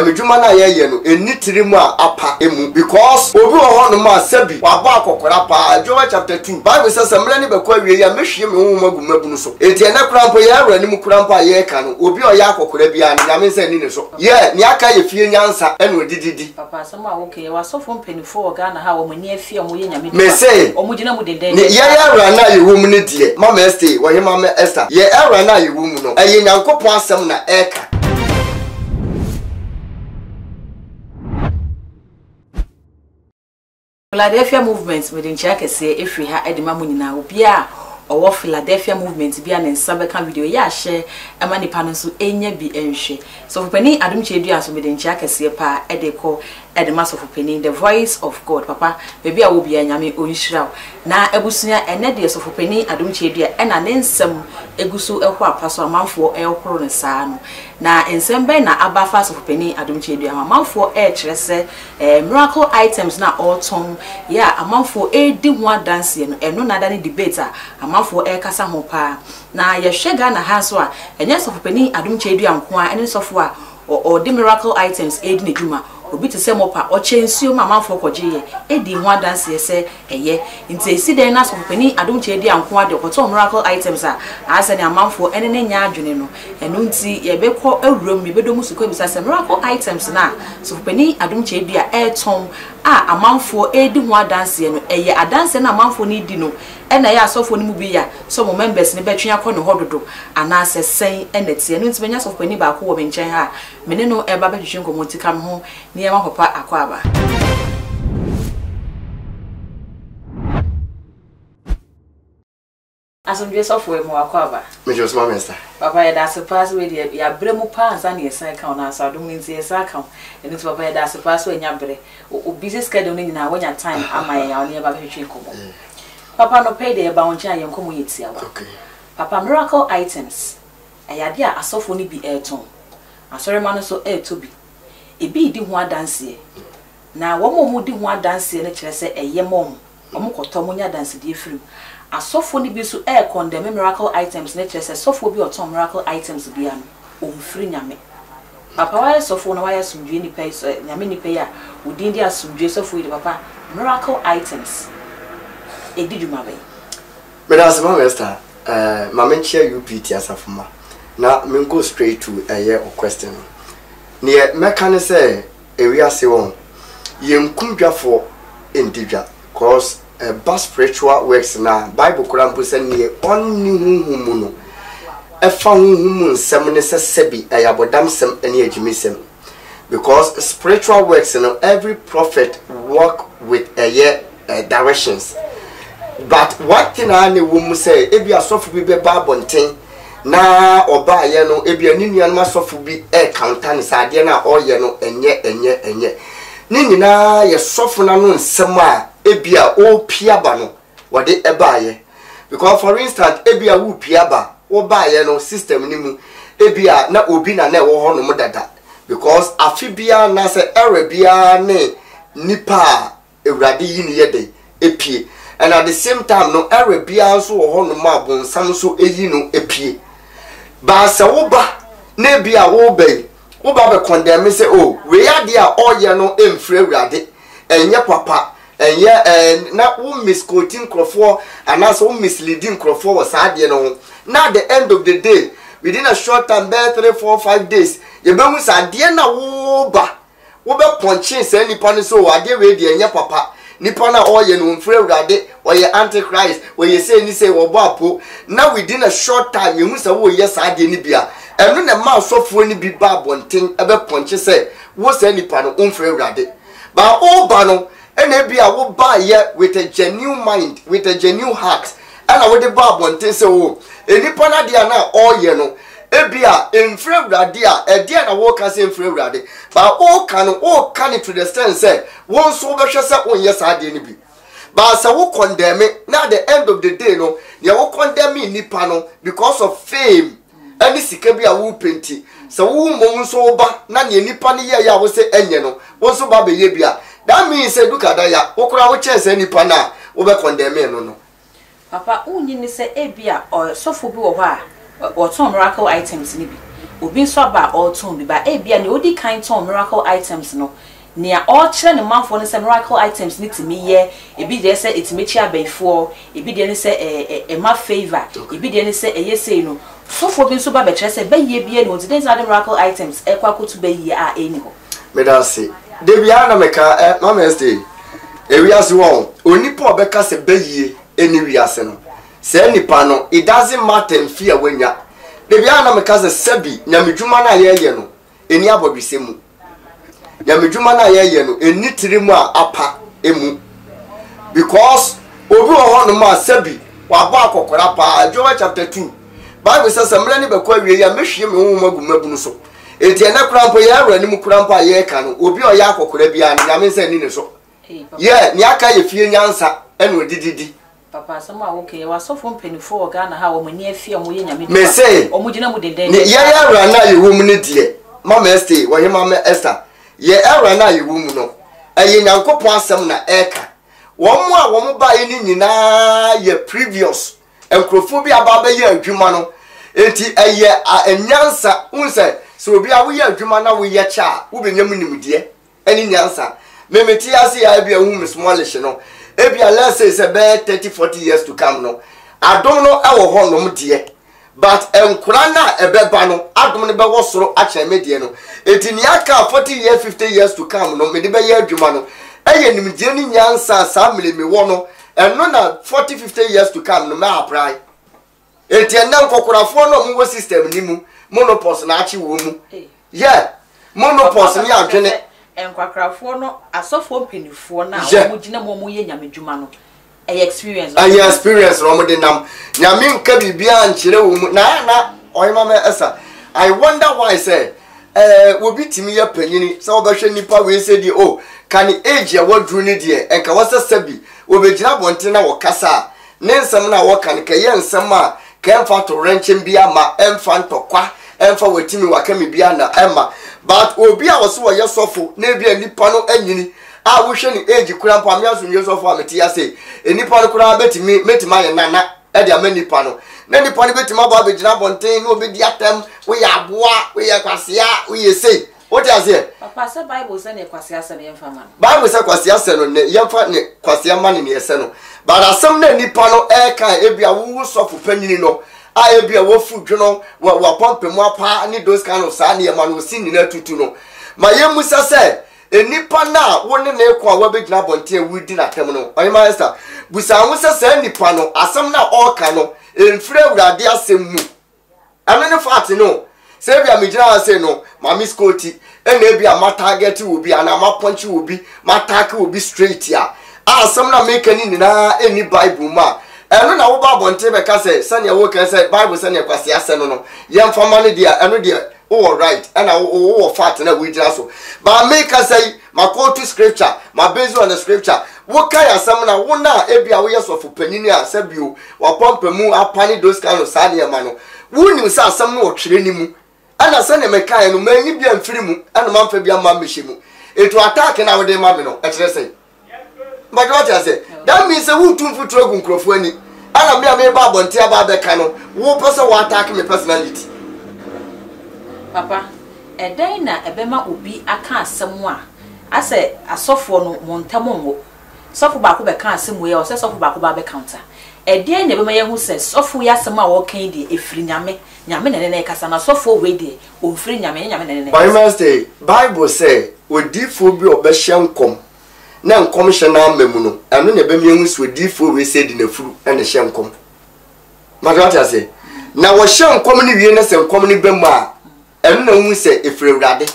nyamedwuma na ye no eni tirimu a apa emu because obi ho no ma sabi wa ba akokora pa Joel chapter 2 Bible says amra ni bekwa wie ya mehwie me ho magumabu no so enti ena krampo ye awra ni mu krampo ye ka no obi o ya akokora bia na nyame nsa ni ne so ye ni aka ye fie nyansa ene odididi papa sama okay wa so fo mpenifo Ghana ha wo mani afie mo ye nyame me say o mu gina mu denden ye awra na ye wo mu ne die mama Esther wo ye mama Esther ye awra na ye wo mu no eye nyankopon asem na eka Philadelphia movement within Chakese efri ha edema mu nyina obia owo Philadelphia movement bia ne nsabeka video ya share ema nipa no so enya bi enhwe so fopani adom chedua so within Chakese pa edeko edema so fopani the voice of God papa bebi a wo bia nyame onhyiraw na ebusunya ene de so fopani adom chedua ena ne nsem egusu ehwo apaso amanfo ehoro ne saa no na ensembe na abafa so fopani adom chedua amanfo kire se miracle items na autumn ya amanfo edi ho adanse no eno na dane debate a amanfo kasa ho pa na ye hwega na ha so a enye so fopani adom chedua nko a ene sofo a o the miracle items edi na dwuma obi te se mopa o chensuo ma manfo kwoje edi ho adanse se eye nti esi den na so fopani adom chedi anko ade koto miracle items a asa ne amanfo ene ne nya adwene no eno nti ye bekọ awuram me bedo musuko bisa se miracle items na so fopani adom chedi a eton a amanfo edi ho adanse no eye adanse na amanfo ni di no ena ya asofo ni mu bi ya so mo members ni betwe akọ no hododo ana se sen enete eno nti benya so fopani ba akọ wo benchen ha mene no eba betwe nkomo tika me ho ni ema papa akwaba asomdwe sofo emo akwaba me just mama Esther papa ya da surpass we ya bremu pa ansa ne yesa account na asa dum nti yesa account eno ti papa ya da surpass we nya bre o business schedule ni na wonya time ama ya oni eba betwe nkomo papa no pay dey ba woncha ye nkomo yetia wa okay papa miracle items ayade a asofo ni bi eton asore ma no so etobi ebi di ho adanse na wo mo di ho adanse ne kire se eye mom omo koto mo nya adanse di efrim asofo ni bi so condemn miracle items ne kire se sofo bi oton miracle items bia no omfiri nyame papa wa sofo na wa yasumdwe ni pay so nyame ni pay a odin di asumdwe sofo yi papa miracle items edi djuma be me da mama Esther mama nchia UPT asafuma na me go straight to a question ne meka ne say ewiase won yenkundwafo endidwa cause bas spiritual works na Bible kurampo say ne onni huhumu no efa huhumu nsem ne sebi ayabodam sem ene agimisem because spiritual works no every prophet work with directions but what thing I will say ebi asofu bi be babonten na oba ye no ebi aninu ma asofu bi counter ni sade na oye no enye ni nyina ye sofu na no nsem a ebi a o piaba no wode eba ye because for instance ebi a wo piaba wo ba ye no system ni mu ebi a na obi na wo ho no mu dada because afibia na se erebia ne nipa ewrade yi ni ye de epie and at the same time no Arabia so ho no ma bonsam so eyi no epie ba se wo ba na bia wo ba be condemn say oh we ya dia oye no emfre awrade enye papa enye na wo misquoting crofo and also misleading crofo was ade no na at the end of the day within a short time 3 4 5 days ye be hu sa de na wo be ponche say nipa no so ade we de enye papa nipa na oye no mfre awrade oye antichrist oye say ni say wo apo na within a short time you say wo yes ade ni bia eno na ma sofo ni bi ba bonten ebe ponche say wo say nipa no mfre awrade ba o ba no ena bia wo ba ye with a genuine mind with a genuine heart ana wo de ba bonten say wo enipa na dia na oye no ebia emfre awrade a ede na wo ka say mfre awrade ba o can to the sense say won so be hwe say on yes ade ni bi ba say wo condemn na at the end of the day no ye wo condemn nipa no because of fame ani sika bi a wo penti so wo mom so ba na ne nipa ne ye ya wo say enye no wo so ba be ye bia that means say duka da ya wo kura wo chese nipa na wo be condemn no no papa unyi ni say ebia sofo bi wo ho a or ton miracle items ni bi obi so ba or ton bi ba e bia ne odi kan ton miracle items no nia all chere ne manfo ne say miracle items ni timi ye ebi de say etimi chi abaifo ebi de ne say e ma favor ebi de ne say eye say no so for bi so ba be chere say be ye bia no today say miracle items e kwa kotu be ye a eni ho me da say de bia na meka mama stay e wi ase won onipa obeka say be ye eni wi ase no say nipa no it doesn't matter in fear wenya de bia na meka say sabi nyamedwuma na ye no eni abodwese mu nyamedwuma na ye no eni tirimu a apa emu because obi ho no ma sabi wa ba akokora pa Joel chapter 2 Bible says samra ni bekwa wie ya mehwie me ho magumabu no so enti ena krampo ye awra ni mu krampo ye ka no obi o ya akokora bia na nyame nsa ni ne so ye ni aka ye fie nyansa ene odididi papa sama okay wa so fo mpenifo oga na ha wo mani afie mo ye nyame me say o mu gina mu denden ye ya awra na ye wo mu ne die mama Esther wo ye mama Esther ye awra na ye wo mu no aye nyankopon asem na eka wo mu a wo mu ba ye ni nyina ye previous enkrofo bi aba ba ye adwuma no enti aye enyansa unse so obi a wo ye adwuma na wo ye cha wo benyam nimdie eni nyansa memeti ase ya bia hu mismolish no ebia let's say say 30-40 years to come no adom no e wo ho no mde but enkura na ebeba no adom ne be wo soro a chemedie no enti ni aka 40 years 50 years to come no me de be ye adwuma no eye nimdie ni nyansa sa mele me wo no eno na 40-50 years to come no ma apply enti enam kokorafo no mu wo system ni mu monopause na achi wo mu yeah monopause ni adwene enkwakrafo no asofo mpenifo na wo gina mo ye nyamedwuma no experience experience ro mo de nam nyame nka bibia nkyere wo mu na oyima me esa I wonder why say wo bitimi ya panyini so obehwe nipa we say di oh kan age ya wadru ni de enka wasasabi wo begina bonte na wo kasa ne nsam na wo kan ka ye nsam a kan fa to renchen bia ma emfa ntokwa emfa watimi wakami bia na emma but obi a wo so ye sofo na bia nipa no anyini a wo hwe ni age kura mpa me aso ye sofo ameti ya say enipa no kura betimi metima ye nana e dia manipa no na nipa no betima ba begina bonten no obedi atam we ya aboa we ya kwasea we ye say what you say papa say Bible say ne kwasea say ne yemfa man Bible say kwasea say no ne yemfa ne kwasea man ne yese no but asem na nipa no e kan ebia wo sofo panyini no a ebia wo fu dwono wa pompe mu apa ni those kind of sa ne man wo sin na tutu no ma yemusa say enipa na wo ne na ekwa wa begina bonte wudi na tem no oyima Esther busa ho say nipa no asem na oka no enfre urade asem mu amene fat no say bia mejina say no mami skoti ene bia ma target wo bi ana ma punch wo bi ma attack wo bi straight ya asem na make ni na eni Bible ma eno na wo ba bonte be ka say sane wo kan say Bible sane kwase ase no yemfa ma ne dia eno dia oh right and oh fat na we jira so but make us say my quote to scripture my based on the scripture what kind of some na wo na ebia wo yeso panini a sabio wa pompa mu apani those kind of sane ma no wo ni sa asam no twere ni mu ana sane me kan no manyi bia mfiri mu ana manfa bia ma mehye mu eto attack na wo de ma me no e kire say but what you say that means who tumfu trogu nkrofo ani ana me ba bonte aba be kan no wo pese wo attack me personality papa eden na ebema obi aka asem a ase asofo no montamo ngo sofo ba ko be kan asem we o se sofo ba ko ba be counter eden na ebema ye hu se sofo ya asem a wo kan di efiri nyame ne kasa na sofo we di o firi nyame ne Bible say odifo bi obehye nkom na nkom hye na amamu no eno na ebema ye hu se odifo we se di na furu na hye nkom magata say na wo hye nkom ni wie na se nkom ni bemu a enu na hu se efre urade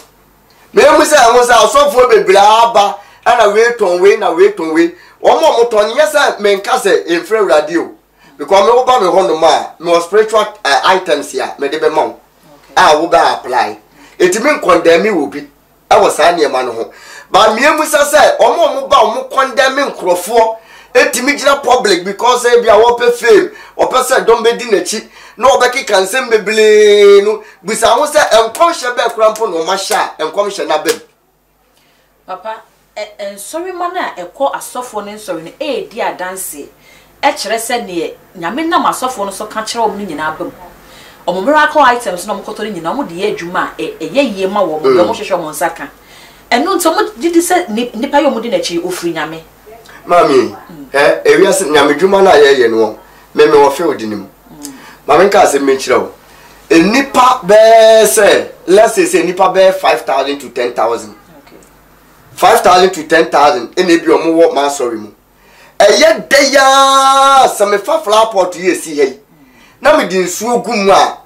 me mu se hu se asofo bebra aba ana we ton we na we ton we omo ton yesa me nka se efre urade o because me wo ba me ho no ma me spiritual items ya me de be mon a wo ba apply etimi condemn wo bi a wo sa ne ma no ho ba me mu se omo ba omo condemn nkrofo etimi gina public because e bia wo pe fame o pe se don be di na chi no obeki kansem beble no bisa ho se enkom hye be krampo no ma sha enkom hye na bem papa sorry mana ekọ asofo ne sorry ne e di adanse e kire se ne nyame na asofo no so ka kire om nyina bem omo miracle items no mo kotori nyina mo de ye adwuma ye ma wo mo mo hwehwe mo nsaka eno nto mo didi se nipa yo mo di na chi ofri nyame mami ewia se nyame dwuma na ye no me wo fe odinim mami nka se me kire wo nipa be say let's say nipa be 5,000 to 10,000 5,000 to 10,000 ene bi omo wo ma sorry mu eye de ya se me fa flower pot ye si hey na me di nsuo gumu a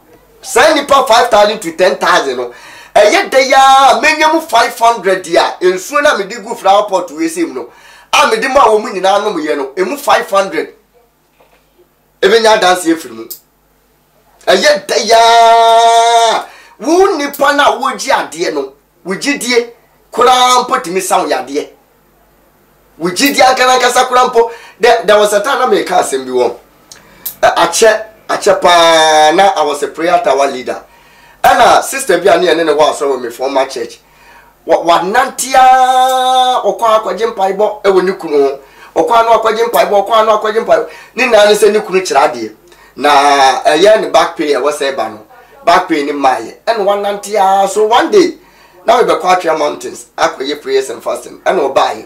say nipa 5,000 to 10,000 no eye de ya menyam 500 dia nsuo na me di gu flower pot we sim no a me di ma wo mu nyina no ye no emu 500 ebenya dance ye firi mu eye de ya wo nipa na wo gi ade no wo gidie kura mpo timi sawo yade wo gidie akana kasa kura mpo there was a time na me ka asem bi won ache pa na I was a prayer tower leader and sister bi ane ne wa so me former church wa nantia okwa akwaje mpaibo e woni kunu okwa no akwaje mpaibo ni na ne se ni kunu kira ade na eye ne back pay e was e ba no back pay ni maye and one nantia so one day now we be Quatria Mountains akwaye prayers and fasting and we buy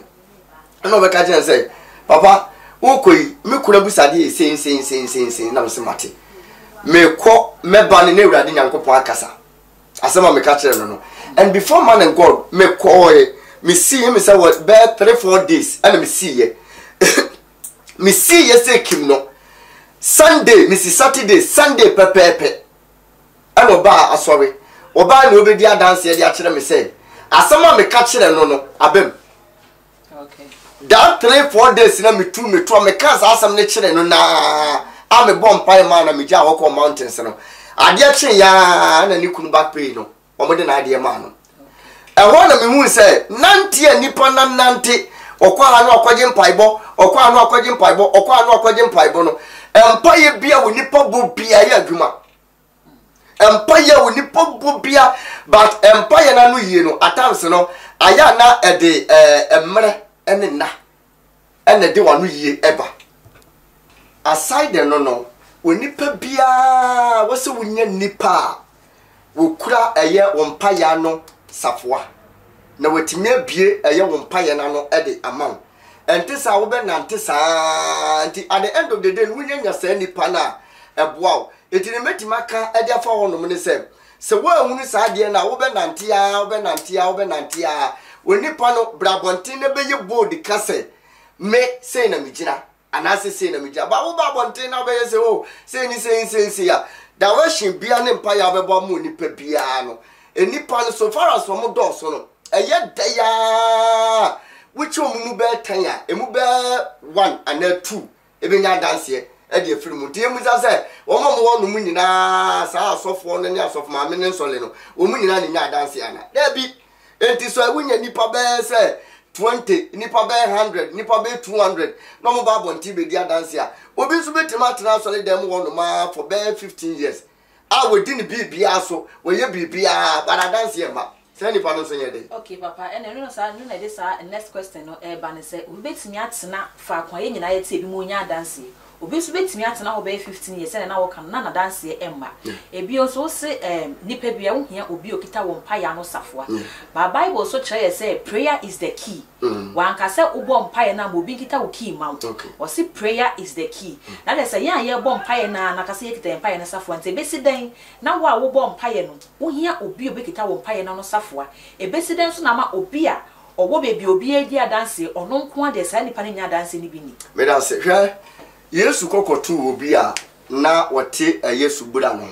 and we ka jen say papa ukoi me kura busade sen na so mate me ko me ba ne ewrade nyankopon akasa asema me ka kire no and before man and God me ko me see him say what be 3-4 days and me see ye me see ye say kim no Sunday me see Saturday Sunday pepepe and oba asori oba ni obedi dance ye dia kire me say asema me ka kire no abem okay that 3-4 days na me tu me can asem ne kire no na ame bomb pie man na me ja woko mountains no ade kire ya na ni kunu back pay no omode na ade man no ehwo na me hu say nantie nipa na nante okwa anu akwaje mpaibo no empaye bia wo nipa bo bia ya adwuma empaye wo nipa bo bia but empaye na no yie no attempts no aya na ede emre ene na ene de wanu yie eba aside no wo nipa bia wo se wonya nipa wo kura eye wo mpaya no safoa na watimi abie eye wo mpaya na no ede amam enti sa wo be nante sa enti at the end of the day wonya nya sa nipa na eboa etini metima ka ede afa wonom ne se wo ahunu sa de na wo be nante a wo nipa no brabontin ne beye bold kase me say na migina anase say na migina ba wo brabontin na beye se o say ni ya da wa shin bia ne mpa ya bebo mu nipa bia no enipa no so far as from do so no eye da ya which omu be 10 ya emu be 1 and 2 ebenya dance e de afiri mu tie mu sa se wo mo no mu nyina sa asofo no ne asofo ma me ne nsole no wo mu nyina ne nya dance ana da bi enti so awunya nipa be se 20 nipa be 100 nipa be 200 no mo ba bonti be dia dance a obi so betima tena sole dem wo no ma for be 15 years a we di ni bibia so we ye bibia bara dance e ma se nipa no so ye dey okay papa and no sa no na dey sa next question no e ba ne se we betimi atena fa kwa ye nyina ye tie bi mo nya dance obi so betimi atena ho be 15 years na wo kan na dance e emma ebi so se nipa bia wo hia obi okita wo mpa ya no safoa ba bible so kire say prayer is the key wan ka se ubo mpa ya na obi kita wo key mount o se prayer is the key na dey say ya ye bo mpa ya na ka se ye kita mpa ya na safoa nte besi den na wo bo mpa ya no wo hia obi kita wo mpa ya na no safoa e besi den so na ma obi a owo bebi obi e dia dance ono nko ade sa nipa ne nya dance ni bi ni me dance hwe Yesu kokotu obi a na wote Yesu bura no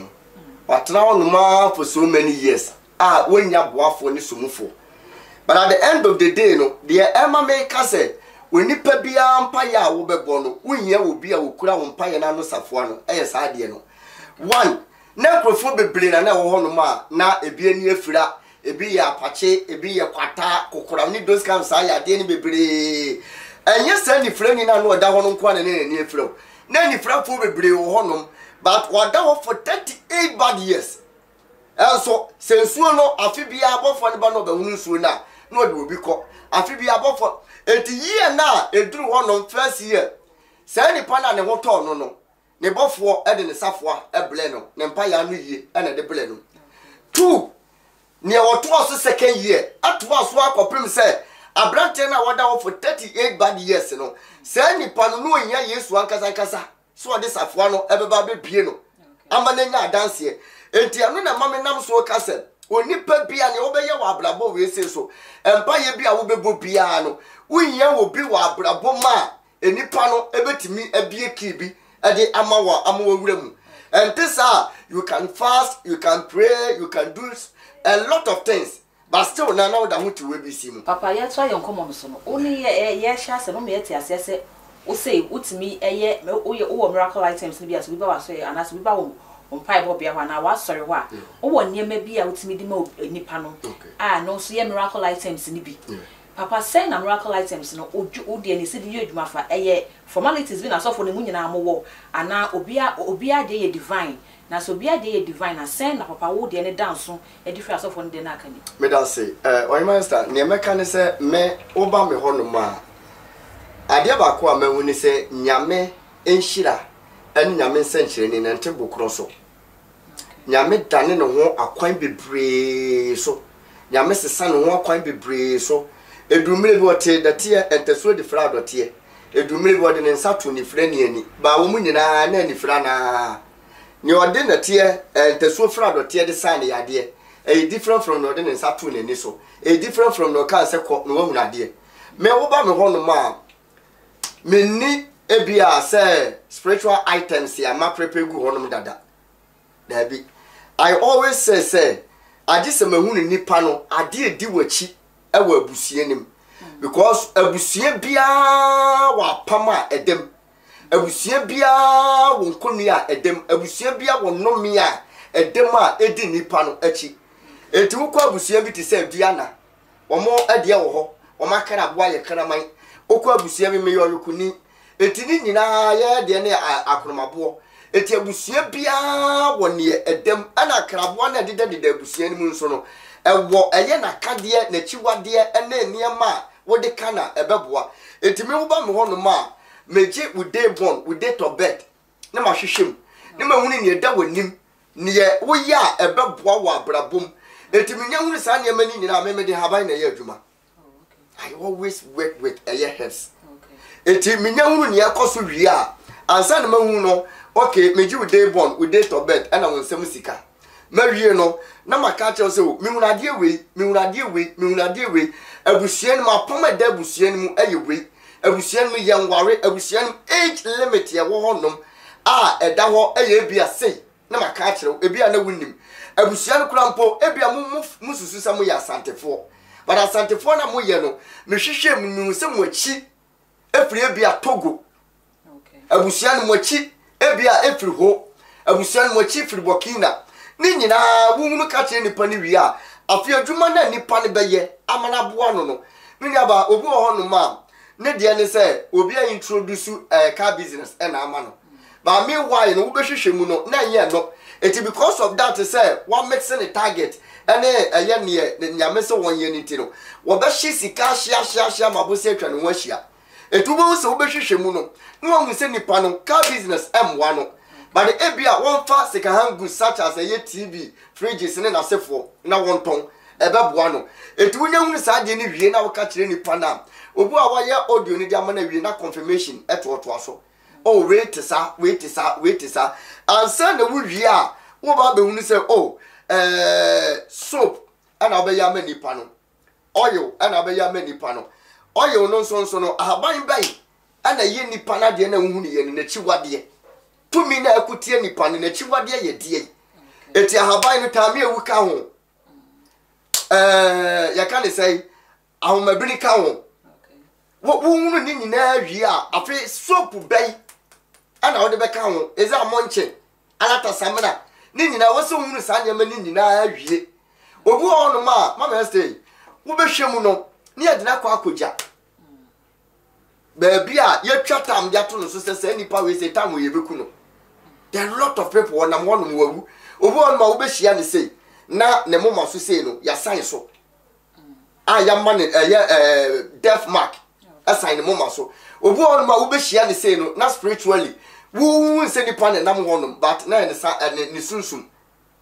watena onuma for so many years wonya boafo ni somufo but at the end of the day no the emma make say when nipa bia mpa ya wo bebo no wonya obi a wokura wo mpa ya na no safo no sa de no one na profo bebre na wo honoma na ebi ani afira ebi ya apache ebi ya kwata kokora ni those kind sa ya de ni bebre enye sa ni frani na no da hono kwa na ni afira na ni fra fo bebre wo honom but wada ho for 38 bad years so sensuo no afibia abofo ne ba no ba hunu suo na no de obi ko afibia abofo enti ye na eduru honom first year sa ni pa na ne hoto no ne bofo e de ne safoa e ble no ne mpa ya no yie e na de ble no 2 ne oto so second year atwa so akopem say abrante na wada wo for 38 bad years no say nipa no no nya Yesu ankasa so de safoa no e beba be bie no amana nya dance enti anu na mame nam so kase onipa bia ne obeye wa abrabo we se so empa ye bia wo bebo bia no unya wo bi wa abrabo ma enipa no ebetimi abie kibi ade amawa wura mu and this you can fast, you can pray, you can do a lot of things, but still now that want to we be seen. Papa, you try your common son. Only ye shall say no me say o say utimi eye o miracle items ni bi as we ba say and as we ba on pipe obi ahwa na wa sorry wa o won niam bia utimi di ma nipa no no so ye miracle items ni bi. Papa say na miracle items no o de ni se di adwuma fa eye formalities bi na so for ne mu nyina amwo ana obia de ye divine na so obia de ye divine na say na papa wo de ne dance e di fra so for ne de na akani me dan say master ne meka ne say me oba me hono ma ade ba ko a mahu ni say nyame enhira ene nyame nsanchire ni nante bokro so nyame dane ne ho akwan bebre so nyame sesa ne ho akwan bebre so edumire bi wote datie enteso di fra dotie edumire bi wode ne nsato ni fra ni ani ba wo mu nyina na ni fra na ni ode na tie enteso fra dotie de san ya de e different from no de ne nsato ni ani so e different from no kan se ko no hu na de me wo ba me ho no ma me ni ebia say spiritual items ya ma prepare gu ho no dada da bi I always say agise mahu ni nipa no ade edi wachi ewa abusie nim because abusie bia wa pama edem abusie bia wo nkonu a edem abusie bia wo nomi a edem a edi nipa no achi eti wo kwa abusie bi te se duana omo ade wo ho o makara boa ye karaman okwa abusie bi me yorukuni eti ni nyina ye de ne akromabo eti abusie bia wo ne edem ana akrabo na de abusie ni mu nso no ewo eye na kade na chiwade ene niema wo de kana ebeboa etimi wo ba me hono ma meje we day born we day to bed na ma hwehwem na ma hunu ne eda wanim ne wo ya ebeboa wo abrabom etimi nya hunu sa ne ma ni nyina me de haban na ye adwuma I always work with eye heads etimi nya hunu ne yakoso wi a ansa na ma hunu no okay meje we day born we day to bed ana won sem sika mawie no na maka che se o mihunade we abusien ma poma da abusien mu ayewe abusien mu yanware abusien age limit ye wo honom eda ho eye bia sei na maka che ebia na wunim abusien kurampo ebia mu susu sa mu ya santefo but asantefo na mu ye no mehwehwe mu se mu achi efiri ebia Togo abusien mu achi ebia efiri ho abusien mu achi efiri Burkina ni nyina wunu ka che nipa ni wi a afi adwuma na nipa ne beye amana boa no ni aba obi ho no ma ne de ne se obi a introduce car business na ama no ba me why no wo behwehwe mu no na ye no it because of that say one mixing the target ene eye ne nyame se won ye ni ti no wo be hye sika hia mabose atwa ne ho ahia etubo se wo behwehwe mu no no wo se nipa no car business m1 no but the ebia one fa second hand goods such as a TV, fridges and asefo na won ton ebeboa no etu nya hunu sa de ni wie na wo ka kire ni pana obu a wa ye audio ni de amana wie na confirmation eto aso oh wait sa ansa na wo wie a wo ba be hunu say oh soap ana be ya mani pano oil ana be ya mani pano oil no so no ahaban bai ana ye ni pana de na hunu ye ni na chiwade tumi na akutie nipa ne chiwade ye die eti ahaban no tame ewu ka ho ya ka ne say ahomabini ka ho wo hunu ni nyina wi a afi soap bai ana wo de be ka ho eza amonche alata samina ni nyina wo so hunu sa nyama ni nyina wi obu ono ma mama stay wo be hwemu no ni adina kwa akoja baby a ye twatam ya to no so se nipa we say tam ye beku no. There are a lot of people on them one wawu obu on ma wo be hia ne say na ne mama so say no ya sign so ya man death mark assign ne mama so obu on ma wo be hia ne say no na spiritually wo se nipa ne nam honum but na ne sunsum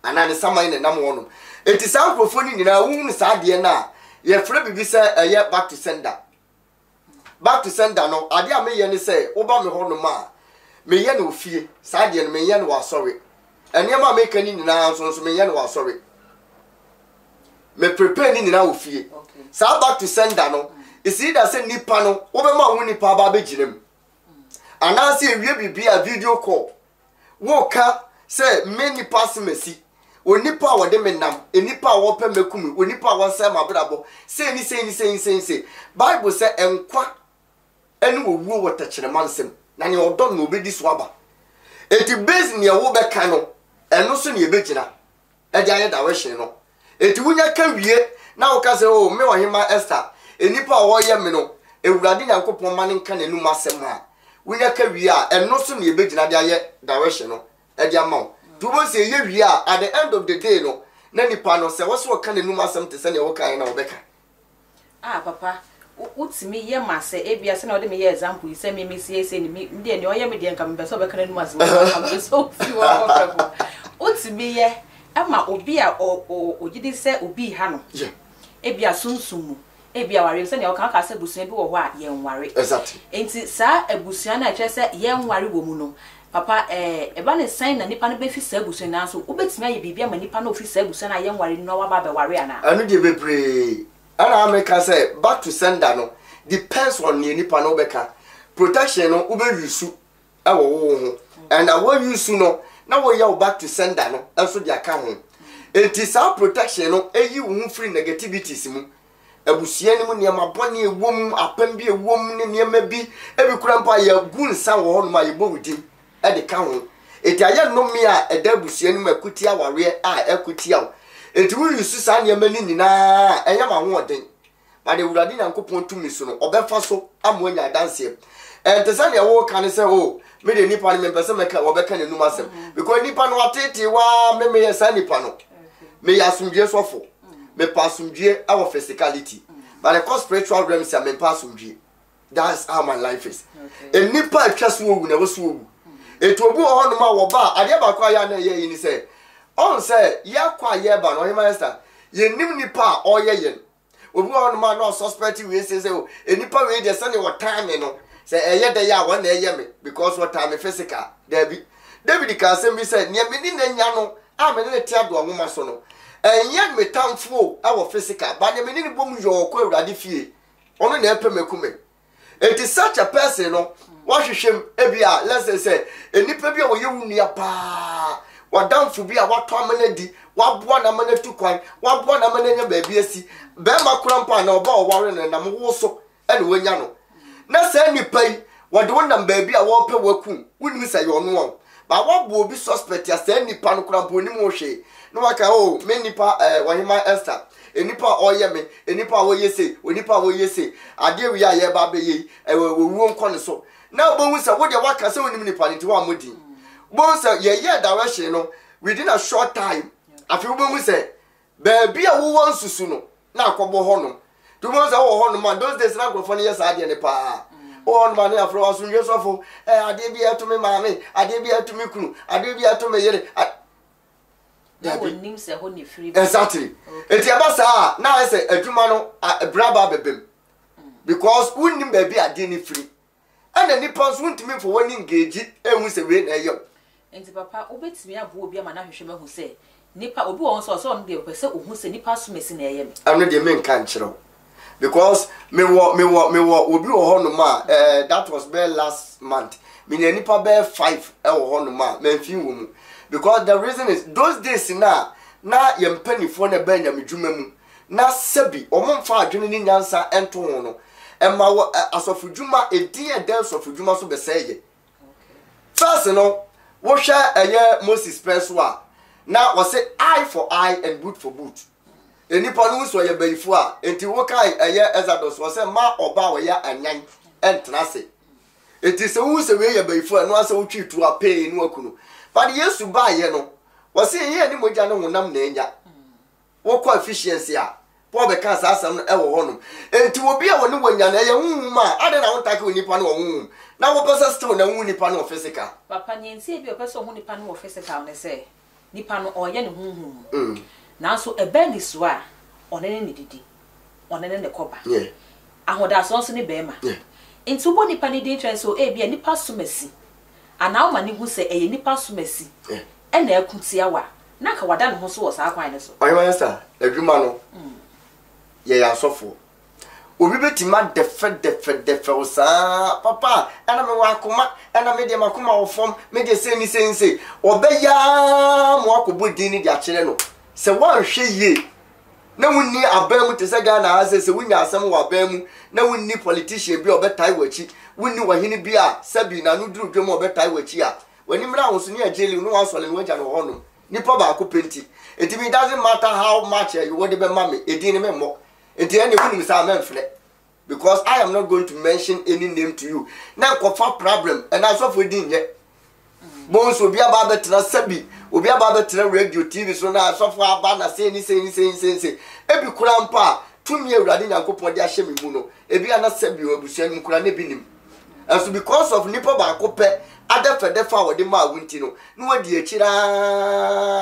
ana ne saman ne nam honum enti sa nkrofo ni nyina wo ne sa de na ye frɛ bibi sɛ ye back to sender no ade a me ye ne sɛ wo ba me honum a me ye no ofie sa de no me ye no wa sorry eniema me kani nyina so me ye no wa sorry me prepare ni nyina ofie sa back to sender no isi da sɛ nipa no wo be ma wo nipa ba be girem anansi ewie bibi a video call wo ka say many pass mesi onipa a wode menam enipa a wo pe mekumi onipa a wo say mabrabo say ni bible say enkwa enu owu wo tachere mansem na ne odon no obedi so aba eti base ne wo be ka no eno so ne ebegina e dia ye da we hye no eti wunya ka wie na wo ka say o me wo hema Esther enipa a wo ye me no ewurade nyankopon ma ne nka nanu masem a wunya ka wie a eno so ne ebegina dia ye direction no e dia ma to bo say ye wie a at the end of the day no na nipa no say wo so ka nanu masem te se ne wo kan na wo beka papa utimi ye mase ebia se na ode me ye example yi se me sie se ni me de ne oye me de nka me be so beka nanu masem ka so fi wo ko utimi ye ama obi a ogidi se obi ha no ebia sunsumu ebia ware se ne o kan ka se busuan bi wo ho a ye nware exactly enti sa abusuan na kire se ye nware wo mu no papa eba ne sign na nipa no be fi sa abusuan na so obetimi aye bibia ma nipa no fi sa abusuan na ye nware no wa ba be ware ana anu de bebre ana America say back to sender no depends on the nipa no beka protection no ube yusu e wo ho and what yusu no na wo ya back to sender no enso dia ka ho enti sa protection no eyi wo free negativities mu abusuan ni mu niam abone ewom apam bi ewom ne niam bi ebi kura mpa ya gun sa wo ho no ma ye bo wudi e de ka ho enti aye no me a eda abusuan ni makuti aware a ekuti aw enti wo yusu sa niam ni nyina enya ma ho oden ba de wurade nyankopon tumi so no obefa so amoanya danse enti sa ne wo kan se o me de nipa ni me pese me ka obeka ne numa sem because nipa no atete wa me ye sa nipa no me ya sumdie sofo me pasumdie our physicality but the cause spiritual realm say me pasumdie that's how my life is e nipa atwa so owu na wo so owu etu obu ho no ma wo ba ade ba kwa ya na ye yi ni say on say ya kwa ye ba no hima Esther ye nim nipa o ye yen obu ho no ma no suspect we say o enipa we dey say ne what time no say eye dey ya won na eye me because what time physical David can say me say ne me ni na nya no a me ne ti ado nwoma so no enye me tamfo our physical but ne me ni bom yo ko awurade fie ono na epe mekume it is such a person no what hwehwem ebia let's say enipa bia wo ye wunua pa wadamfo bia wato amana di waboa na amana tu kwan waboa na amana nya ba bia si be ma krampa na oba oware na nam wo so ene wonya no na sa nipa yi wode wonam ba bia wo pe waku wonu sa yo no won ba wabo obi suspect ya sa nipa no krampa oni mo hwe no waka o me nipa wahima Esther enipa oye me enipa wo yese onipa wo yese ade wi aye ba be yi wo nko ne so na bo hu sa wo de waka se onim nipa nti wa modi bo sa ye direction no within a short time afi wo hu se ba bia wo won susu no na akobo ho no to bo sa wo ho no man those days na grofo ne yesa ade ne pa on man na afro asun yesofo ade bia to me maame ade bia to me kunu ade bia to me yere exactly eti abasa na I say adwuma no braba bebem because unnim ba bi ade ni free and nipa so untimi for one engage ehun se we na eyo enti papa obetimi abo obi ama na hwehwe mahu se nipa obi won so on dey pese ohun se nipa so mesi na eye me am dey men kan kiro because me wo obi wo ho no ma that was bare last month me nipa bare 5 e wo ho no ma memfin wo mu because the reason is those days na yempanifo na ba nyamedwuma mu na sabi omomfa adwene ni nyansa ento ho no ema asofudwuma edi eden asofudwuma so beseye first no wo hwa eye Moses peso a na wo say eye for eye and boot for boot enipa no so ye bayifo a enti wo kai eye Exodus wo say ma oba wo ya anyan entrase enti se wo se we ye bayifo no ase wo twitu apei no akunu but Yesu ba ye no wo say ye ni moja no honam na enya wo ko efficiency a po be kan sa asam no e wo honom enti obi a woni wanya na ye hunhuma ade na wontake onipa no hunhum na wo pesa still na hu nipa no physical papa nyensi bi o pesa hu nipa no physical ne se nipa no oye ne hunhum na so ebe ni so a onene ne didi onene ne koba ahoda so ne be ma enti wo nipa ne dey tren so e bia nipa sumasi ana wo ma ne hu se eye nipa sumasi e na akutia wa na ka wada no ho so wo sa kwan ne so oyi master adwuma no ye ya sofo obi betima defe osa papa ana me wakoma ana me de makoma wo fom me de sense obeya mo akobodi ni de akere no se wan hwe ye na wunni abamu te se Ghana ase se wunya asem wa abamu na wunni politician bi obetai wachi wunni wahini bi a sabi na no duru dwom obetai wachi a wani mra wo so ni ajeli no wasole no waja no hono nipa ba ko penti it doesn't matter how much you want to be mommy edin me mo enti ene wunni sa amfle because I am not going to mention any name to you na kofa problem and as of din ye bon so bia ba betra sabi obi aba betra radio TV so na so for aba na say ebi kura mpa tumi awurade nyankopon de ahye me mu no ebi ana sabi obusuan mu kura ne binim and so because of nipa ba ko pe adefa wo de ma wunti no no wadi akira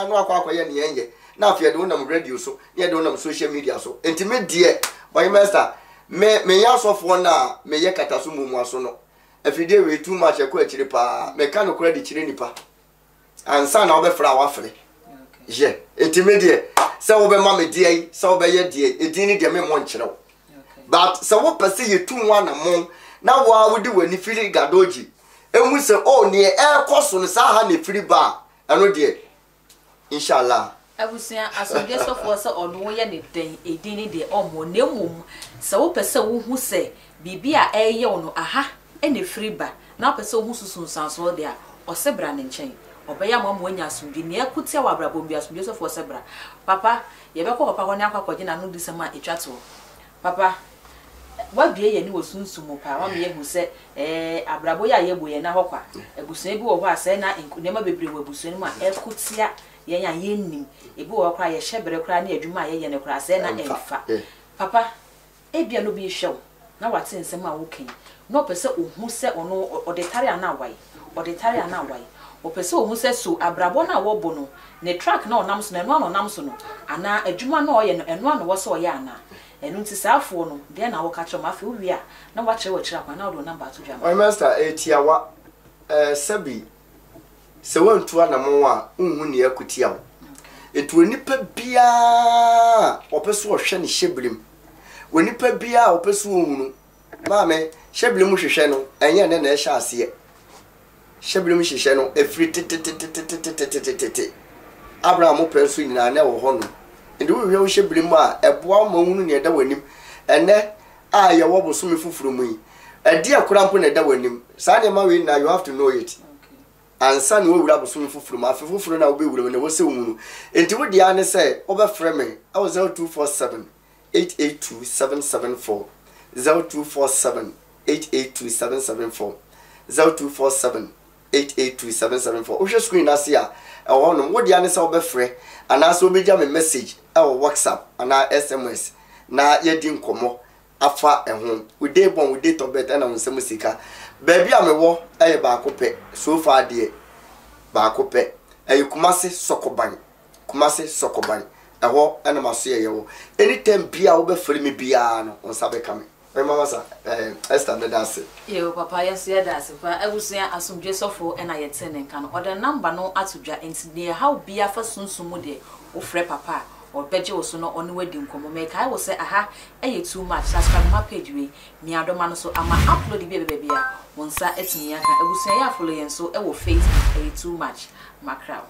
no akwa ye ne yenye na afia de wonam radio so ye de wonam social media so enti me die boy master me ya sofo na me ye kataso mu aso no afide we too much e ko akire pa me ka no kura de kire nipa ansa na obefra wafre je intermediate se wo be ma me die se wo be ye die edin de me mo nkyerɛw but se wo pese ye tu nwa na mo na wa wodi wani fili gadoji emu se o ne e koso no sa ha na firi ba eno de inshallah abusia asodie sofo se ono ye ne den edin de omo na mum se wo pese wo hu se bibia eye ono aha ene firi ba na pese wo hu susun sanso de a osebra ne nkyɛn obeya mo anya asumdi ne akutia wa brabo bi asumdi sofo sebra papa ye be ko papa ko ne akwakoje na no disema etwato papa wa bie ye ni wosunsumu pa wa me ye hu se abrabo ya ye boye na hokwa ebusun bi wo ho ase na nema bebre wo ebusun mu a ekutia ye nya ye nim ebi wo kra ye hyebere kra na adwuma ye ne kra ase na emfa papa ebia no bi hwew na wate nsem a wo ken no pese ohu se ono odetare ana awai opese ohu se so abrabo na wo bo no ne track na onam so na eno onam so no ana adwuma na oye no eno ana wo so oye ana enu nti saafo no de na wo ka kye ma fe wo wi a na wa kire wo kire akwa na wo number to dwama my master etiawa sabi se wantu ana mo a unhu ne akutia wo etu onipa bia opese wo hwe ne hyeblim onipa bia opese wo hunu maame hyeblim hwehwe no enye ne na ehye ase hyeblim hwehwe no efri tete Abraham pensu nyina na wo hono ndi wo hwe hyeblim a eboa ma hunu ne da wanim ene a ye wo boso me fufuru mu yi ade akura mpo na da wanim sa ne ma we na you have to know it ansa ne wo wura boso me fufuru ma afi fufuru na wo be wura ne wo se hunu enti wo dia ne se wo be frɛ me 0247 882774 0247 882774 0247 882774 o hwe screen ase a ɛwɔ no wo dia ne se wo be frɛ ana so be gya me message ɛwɔ WhatsApp ana SMS na yedi nkomo afa ɛho we dey born we dey to bet na nsɛm sika baabi a me wo ɛyɛ ba akopɛ so far de ba akopɛ ɛyɛ Kumasi Sokoban ɛhɔ ɛna maso yɛ wo anytime bia wo be frɛ me bia no onsa be ka me mama sa Esther na dance yo papa yes ya dance pa abusia asomdwe sofo na yete ne nka no oda number no atodwa enti ne how bia fa sunsumu de wo frɛ papa or beje wo so no oni wadi nkomo me kai wo se aha eye too much subscribe my page we mi adoma no so ama upload bia wonsa etimi aka abusia ya follow yen so e wo Facebook eye too much macra